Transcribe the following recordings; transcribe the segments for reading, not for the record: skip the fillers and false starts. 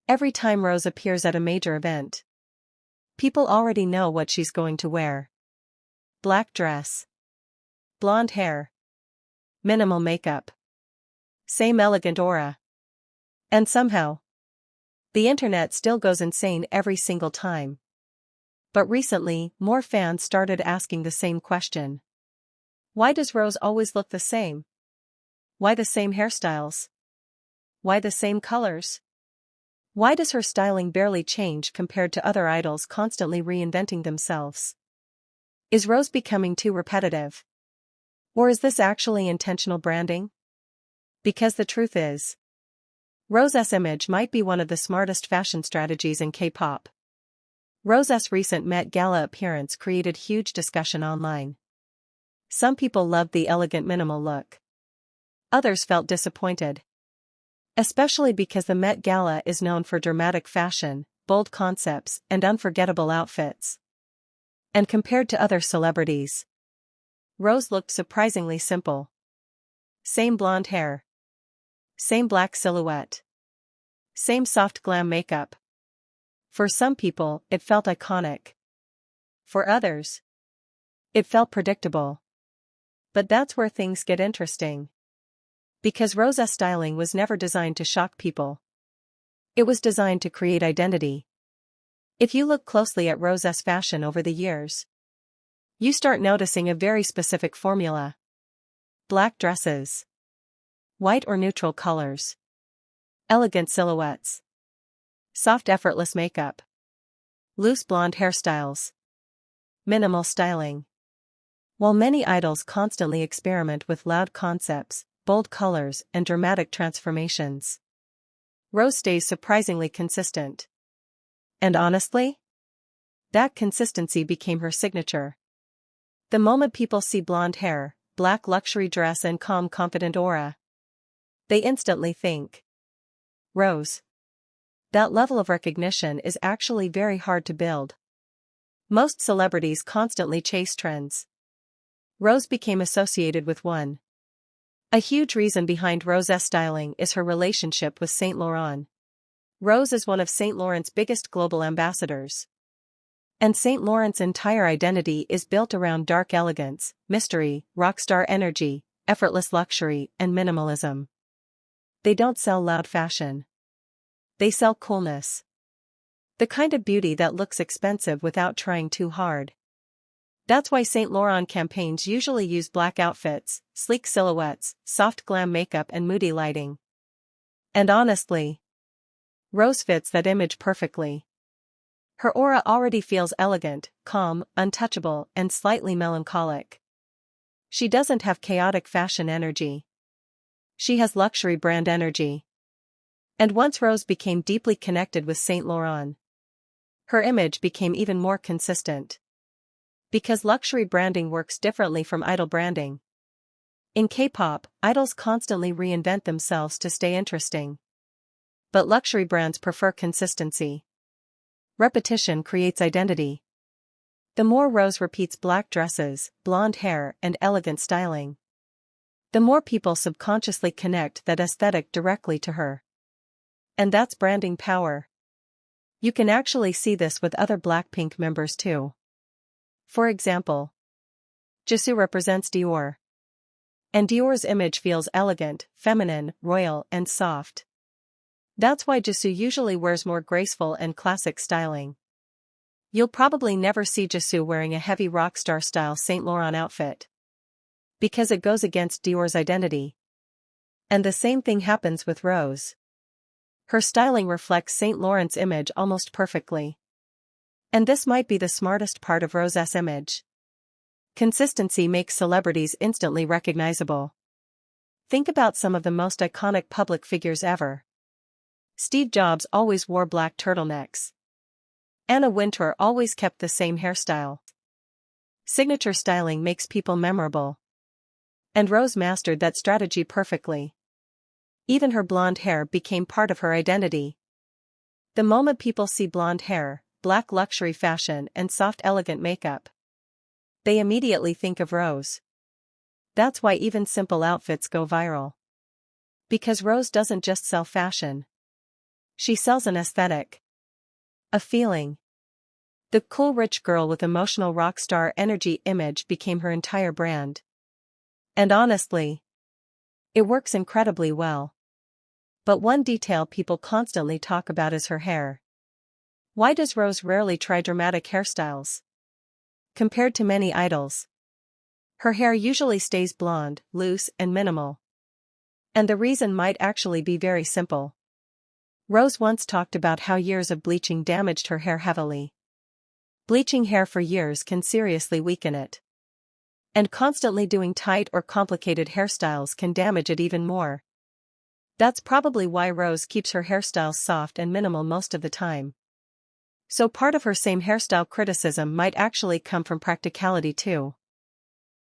Every time Rose appears at a major event, people already know what she's going to wear. Black dress. Blonde hair. Minimal makeup. Same elegant aura. And somehow, the internet still goes insane every single time. But recently, more fans started asking the same question. Why does Rose always look the same? Why the same hairstyles? Why the same colors? Why does her styling barely change compared to other idols constantly reinventing themselves? Is Rose becoming too repetitive? Or is this actually intentional branding? Because the truth is, Rosé's image might be one of the smartest fashion strategies in K-pop. Rosé's recent Met Gala appearance created huge discussion online. Some people loved the elegant minimal look. Others felt disappointed. Especially because the Met Gala is known for dramatic fashion, bold concepts, and unforgettable outfits. And compared to other celebrities, Rose looked surprisingly simple. Same blonde hair. Same black silhouette. Same soft glam makeup. For some people, it felt iconic. For others, it felt predictable. But that's where things get interesting. Because Rosé's styling was never designed to shock people. It was designed to create identity. If you look closely at Rosé's fashion over the years, you start noticing a very specific formula. Black dresses. White or neutral colors. Elegant silhouettes. Soft effortless makeup. Loose blonde hairstyles. Minimal styling. While many idols constantly experiment with loud concepts, bold colors, and dramatic transformations, Rose stays surprisingly consistent. And honestly, that consistency became her signature. The moment people see blonde hair, black luxury dress and calm confident aura, they instantly think, Rose. That level of recognition is actually very hard to build. Most celebrities constantly chase trends. Rose became associated with one. A huge reason behind Rosé's styling is her relationship with Saint Laurent. Rose is one of Saint Laurent's biggest global ambassadors. And Saint Laurent's entire identity is built around dark elegance, mystery, rockstar energy, effortless luxury, and minimalism. They don't sell loud fashion. They sell coolness. The kind of beauty that looks expensive without trying too hard. That's why Saint Laurent campaigns usually use black outfits, sleek silhouettes, soft glam makeup and moody lighting. And honestly, Rose fits that image perfectly. Her aura already feels elegant, calm, untouchable, and slightly melancholic. She doesn't have chaotic fashion energy. She has luxury brand energy. And once Rose became deeply connected with Saint Laurent, her image became even more consistent. Because luxury branding works differently from idol branding. In K-pop, idols constantly reinvent themselves to stay interesting. But luxury brands prefer consistency. Repetition creates identity. The more Rose repeats black dresses, blonde hair, and elegant styling, the more people subconsciously connect that aesthetic directly to her. And that's branding power. You can actually see this with other Blackpink members too. For example, Jisoo represents Dior. And Dior's image feels elegant, feminine, royal, and soft. That's why Jisoo usually wears more graceful and classic styling. You'll probably never see Jisoo wearing a heavy rockstar-style Saint Laurent outfit. Because it goes against Dior's identity. And the same thing happens with Rose. Her styling reflects Saint Laurent's image almost perfectly. And this might be the smartest part of Rosé's image. Consistency makes celebrities instantly recognizable. Think about some of the most iconic public figures ever. Steve Jobs always wore black turtlenecks. Anna Wintour always kept the same hairstyle. Signature styling makes people memorable. And Rose mastered that strategy perfectly. Even her blonde hair became part of her identity. The moment people see blonde hair, black luxury fashion and soft elegant makeup, they immediately think of Rose. That's why even simple outfits go viral. Because Rose doesn't just sell fashion. She sells an aesthetic. A feeling. The cool rich girl with emotional rock star energy image became her entire brand. And honestly, it works incredibly well. But one detail people constantly talk about is her hair. Why does Rose rarely try dramatic hairstyles? Compared to many idols, her hair usually stays blonde, loose, and minimal. And the reason might actually be very simple. Rose once talked about how years of bleaching damaged her hair heavily. Bleaching hair for years can seriously weaken it. And constantly doing tight or complicated hairstyles can damage it even more. That's probably why Rose keeps her hairstyles soft and minimal most of the time. So part of her same hairstyle criticism might actually come from practicality too.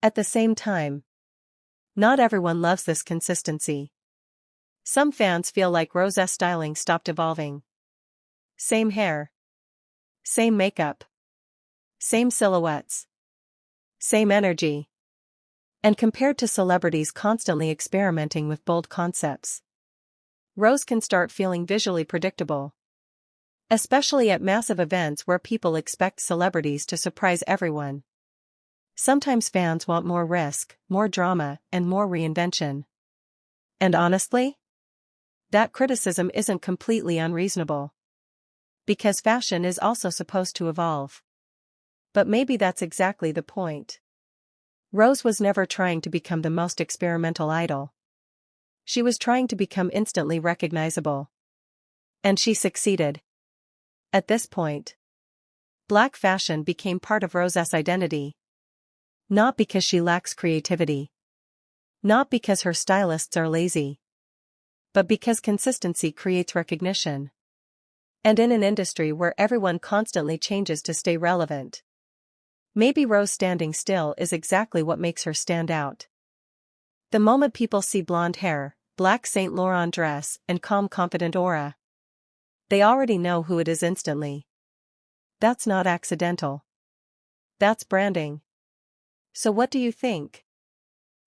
At the same time, not everyone loves this consistency. Some fans feel like Rosé's styling stopped evolving. Same hair. Same makeup. Same silhouettes. Same energy. And compared to celebrities constantly experimenting with bold concepts, Rose can start feeling visually predictable. Especially at massive events where people expect celebrities to surprise everyone. Sometimes fans want more risk, more drama, and more reinvention. And honestly, that criticism isn't completely unreasonable. Because fashion is also supposed to evolve. But maybe that's exactly the point. Rose was never trying to become the most experimental idol. She was trying to become instantly recognizable. And she succeeded. At this point, black fashion became part of Rosé's identity. Not because she lacks creativity. Not because her stylists are lazy. But because consistency creates recognition. And in an industry where everyone constantly changes to stay relevant, maybe Rose standing still is exactly what makes her stand out. The moment people see blonde hair, black Saint Laurent dress, and calm confident aura, they already know who it is instantly. That's not accidental. That's branding. So what do you think?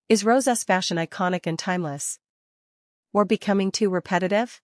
Is Rosé's fashion iconic and timeless? Or becoming too repetitive?